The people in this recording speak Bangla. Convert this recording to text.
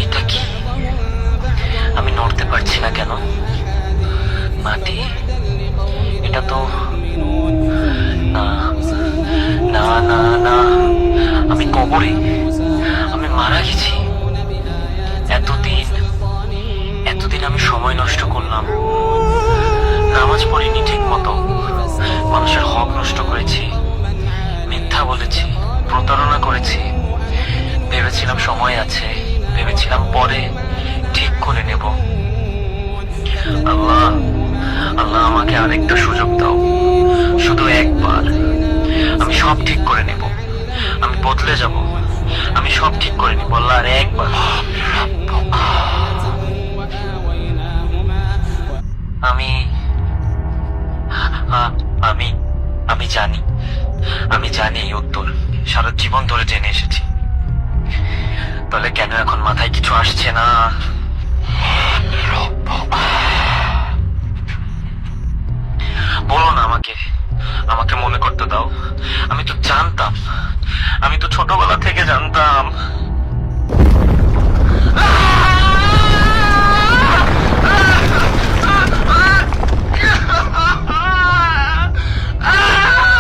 এটা কি? আমি নড়তে পারছি না কেন? মাটি, এটা তো না, না না না, আমি কবরে, আমি মারা গেছি। এতদিন এতদিন আমি সময় নষ্ট করলাম, নামাজ পড়িনি ঠিক মতো, মানুষের হক নষ্ট করেছি, মিথ্যা বলেছি, প্রতারণা করেছি। ভেবেছিলাম সময় আছে, ভেবেছিলাম পরে ঠিক করে নেব। আল্লাহ, আল্লাহ আমাকে আরেকটা সুযোগ দাও, শুধু একবার। আমি সব ঠিক করে নেব, আমি বদলে যাব, আমি সব ঠিক করে নেব। আল্লাহ, আর একবার। আমি আমি আমি জানি, আমি জানি এই উত্তর, সারা জীবন ধরে জেনে এসেছি। তাহলে কেন এখন মাথায় কিছু আসছে না? বলো না আমাকে, আমাকে মনে করতে দাও। আমি তো জানতাম, আমি তো ছোটবেলা থেকে জানতাম